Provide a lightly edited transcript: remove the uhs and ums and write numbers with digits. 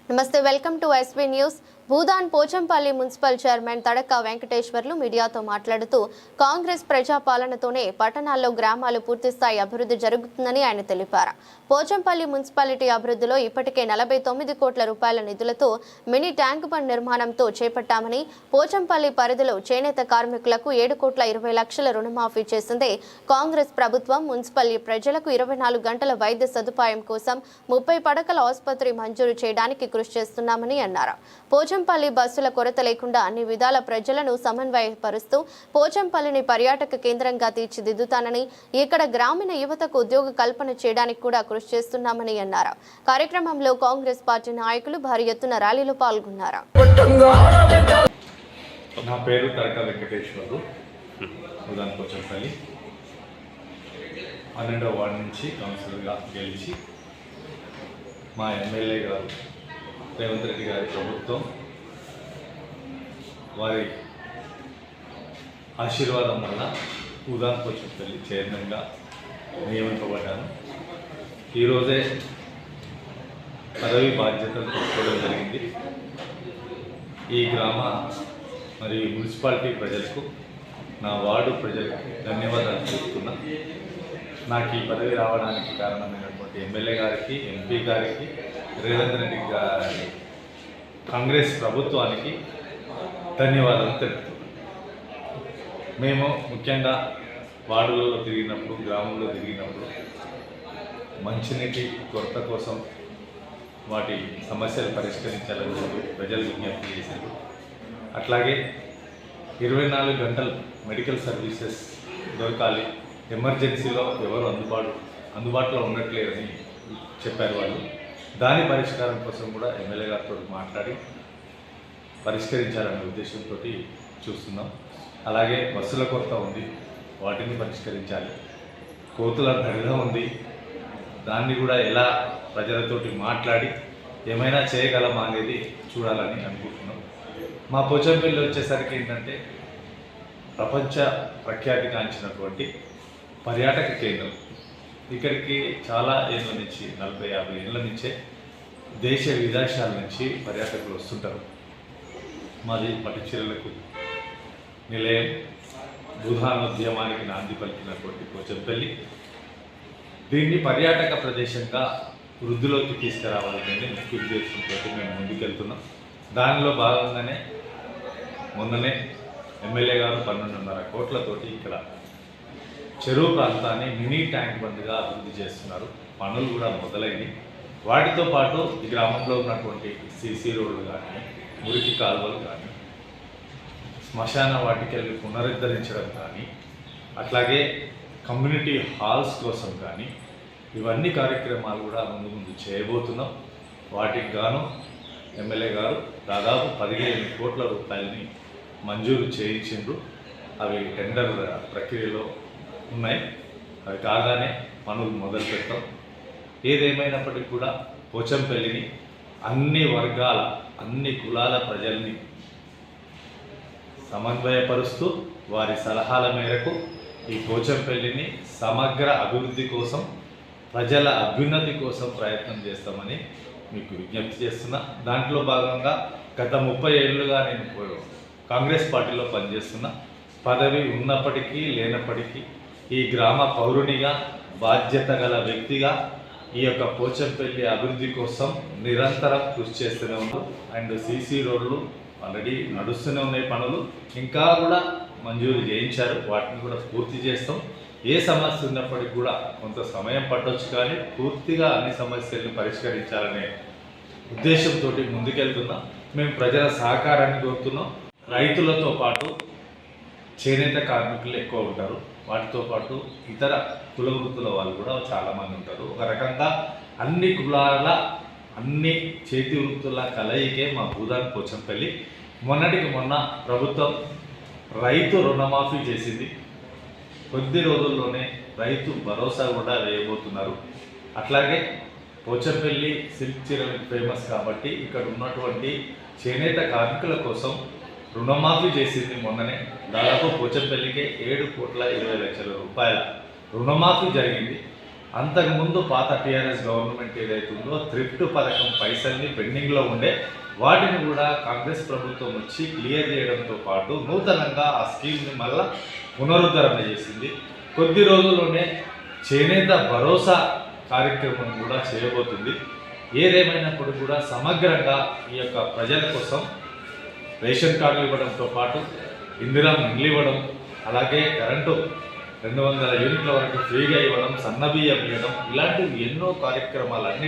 నమస్తే, welcome to SV news. Bhoodan Pochampally municipal chairman Tadakka Venkateswarlu మీడియాతో మాట్లాడుతూ కాంగ్రెస్ ప్రజాపాలనతోనే పట్టణాల్లో గ్రామాలు పూర్తిస్థాయి అభివృద్ధి జరుగుతుందని ఆయన తెలిపారు. పోచంపల్లి మున్సిపాలిటీ అభివృద్ధిలో ఇప్పటికే 49 కోట్ల రూపాయల నిధులతో మినీ ట్యాంక్ బండ్ నిర్మాణంతో చేపట్టామని, పోచంపల్లి పరిధిలో చేనేత కార్మికులకు 7 కోట్ల 20 లక్షల రుణమాఫీ చేసిందే కాంగ్రెస్ ప్రభుత్వం. మున్సిపల్ ప్రజలకు 24 గంటల వైద్య సదుపాయం కోసం 30 పడకల ఆసుపత్రి మంజూరు చేయడానికి కృషి చేస్తున్నామని అన్నారు. పోచంపల్లి బస్సుల కొరత లేకుండా అన్ని విధాల ప్రజలను సమన్వయపరుస్తూ పోచంపల్లిని పర్యాటక కేంద్రంగా తీర్చిదిద్దుతానని, ఇక్కడ గ్రామీణ యువతకు ఉద్యోగ కల్పన చేయడానికి కూడా కృషి చేస్తున్నామని అన్నారు. కార్యక్రమంలో కాంగ్రెస్ పార్టీ నాయకులు భారీ ఎత్తున ర్యాలీలో పాల్గొన్నారు. నా పేరు తడక వెంకటేశ్వర్లు. భూదాన్ పోచంపల్లి 12వ వార్డు నుంచి కౌన్సిలర్గా గెలిచి మా ఎమ్మెల్యే గారు రేవంత్ రెడ్డి గారి ప్రభుత్వం వారి ఆశీర్వాదం వల్ల భూదాన్ పోచంపల్లి చైర్మన్గా నియమింపబడ్డాను. ఈరోజే పదవి బాధ్యతలు తీసుకోవడం జరిగింది. ఈ గ్రామ మరియు మున్సిపాలిటీ ప్రజలకు, నా వార్డు ప్రజలకు ధన్యవాదాలు చెప్తున్నా. నాకు ఈ పదవి రావడానికి కారణమైనటువంటి ఎమ్మెల్యే గారికి, ఎంపీ గారికి, రేవంత్ రెడ్డి గారి కాంగ్రెస్ ప్రభుత్వానికి ధన్యవాదాలు తెలుపుతున్నాం. మేము ముఖ్యంగా వార్డులలో తిరిగినప్పుడు, గ్రామంలో తిరిగినప్పుడు మంచినీటి కొరత కోసం వాటి సమస్యలు పరిష్కరించాలని ప్రజలు విజ్ఞప్తి చేశారు. అట్లాగే 24 గంటలు మెడికల్ సర్వీసెస్ దొరకాలి, ఎమర్జెన్సీలో ఎవరు అందుబాటులో ఉండట్లేదని చెప్పారు వాళ్ళు. దాని పరిష్కారం కోసం కూడా ఎమ్మెల్యే గారితో మాట్లాడి పరిష్కరించాలనే ఉద్దేశంతో చూస్తున్నాం. అలాగే బస్సుల కొరత ఉంది, వాటిని పరిష్కరించాలి. కోతుల ధరణ ఉంది, దాన్ని కూడా ఎలా ప్రజలతోటి మాట్లాడి ఏమైనా చేయగలమా అనేది చూడాలని అనుకుంటున్నాం. మా పోచంపల్లి వచ్చేసరికి ఏంటంటే ప్రపంచ ప్రఖ్యాతిగాంచినటువంటి పర్యాటక కేంద్రం. ఇక్కడికి చాలా ఏళ్ళ నుంచి 40-50 ఏళ్ళ నుంచే దేశ విదేశాల నుంచి పర్యాటకులు వస్తుంటారు. మాది పట్టుచీరలకు నిలయం, భూదానోద్యమానికి నాంది పలికినటువంటి పోచంపల్లి. దీన్ని పర్యాటక ప్రదేశంగా వృద్ధిలోకి తీసుకురావాలనేది ముఖ్య ఉద్దేశంతో మేము ముందుకెళ్తున్నాం. దానిలో భాగంగానే మొన్ననే ఎమ్మెల్యే గారు 12.5 కోట్లతోటి ఇక్కడ చెరువు ప్రాంతాన్ని మినీ ట్యాంక్ బండ్గా అభివృద్ధి చేస్తున్నారు. పనులు కూడా మొదలైనవి. వాటితో పాటు ఈ గ్రామంలో ఉన్నటువంటి సీసీ రోడ్లు కానీ, మురికి కాలువలు కానీ, శ్మశాన వాటికల్ని పునరుద్ధరించడం కానీ, అట్లాగే కమ్యూనిటీ హాల్స్ కోసం కానీ, ఇవన్నీ కార్యక్రమాలు కూడా ముందు చేయబోతున్నాం. వాటికి గాను ఎమ్మెల్యే గారు దాదాపు 15 కోట్ల రూపాయలని మంజూరు చేయించిండ్రు. అవి టెండర్ ప్రక్రియలో ఉన్నాయి. అవి కాగానే పనులు మొదలు పెడతాం. ఏదేమైనప్పటికీ కూడా పోచంపల్లిని అన్ని వర్గాల, అన్ని కులాల ప్రజల్ని సమన్వయపరుస్తూ వారి సలహాల మేరకు ఈ పోచంపల్లిని సమగ్ర అభివృద్ధి కోసం, ప్రజల అభ్యున్నతి కోసం ప్రయత్నం చేస్తామని మీకు విజ్ఞప్తి చేస్తున్నా. దాంట్లో భాగంగా గత 30 ఏళ్ళుగా నేను కాంగ్రెస్ పార్టీలో పనిచేస్తున్నా. పదవి ఉన్నప్పటికీ లేనప్పటికీ ఈ గ్రామ పౌరునిగా, బాధ్యత గల వ్యక్తిగా ఈ యొక్క పోచంపల్లి అభివృద్ధి కోసం నిరంతరం కృషి చేస్తూనే ఉన్నాం. అండ్ సీసీ రోడ్లు ఆల్రెడీ నడుస్తూనే ఉన్నాయి పనులు, ఇంకా కూడా మంజూరు చేయించారు. వాటిని కూడా పూర్తి చేస్తాం. ఏ సమస్య ఉన్నప్పటికీ కూడా కొంత సమయం పట్టవచ్చు, కానీ పూర్తిగా అన్ని సమస్యలను పరిష్కరించాలనే ఉద్దేశంతో ముందుకెళ్తున్నాం. మేము ప్రజల సహకారాన్ని కోరుతున్నాం. రైతులతో పాటు చేనేత కార్మికులు ఎక్కువ ఉంటారు. వాటితో పాటు ఇతర కుల వృత్తుల వాళ్ళు కూడా చాలామంది ఉంటారు. ఒక రకంగా అన్ని కులాల, అన్ని చేతి వృత్తుల కలయికే మా భూదాన్ పోచంపల్లి. మొన్నటికి మొన్న ప్రభుత్వం రైతు రుణమాఫీ చేసింది. కొద్ది రోజుల్లోనే రైతు భరోసా కూడా వేయబోతున్నారు. అట్లాగే పోచంపల్లి సిల్క్ చీరలకు ఫేమస్ కాబట్టి ఇక్కడ ఉన్నటువంటి చేనేత కార్మికుల కోసం రుణమాఫీ చేసింది మొన్ననే. దాదాపు పోచంపల్లికే 7 కోట్ల 20 లక్షల రూపాయల రుణమాఫీ జరిగింది. అంతకుముందు పాత టీఆర్ఎస్ గవర్నమెంట్ ఏదైతే ఉందో థ్రిఫ్ట్ పథకం పైసల్ని పెండింగ్లో ఉండే వాటిని కూడా కాంగ్రెస్ ప్రభుత్వం వచ్చి క్లియర్ చేయడంతో పాటు నూతనంగా ఆ స్కీమ్ని మళ్ళా పునరుద్ధరణ చేసింది. కొద్ది రోజుల్లోనే చేనేత భరోసా కార్యక్రమం కూడా చేయబోతుంది. ఏదేమైనప్పుడు కూడా సమగ్రంగా ఈ యొక్క ప్రజల కోసం రేషన్ కార్డులు ఇవ్వడంతో పాటు ఇందిరా మిల్లు ఇవ్వడం, అలాగే కరెంటు 200 యూనిట్ల వరకు ఫ్రీగా ఇవ్వడం, సన్నబియ్యం ఇవ్వడం, ఇలాంటివి ఎన్నో కార్యక్రమాలన్నీ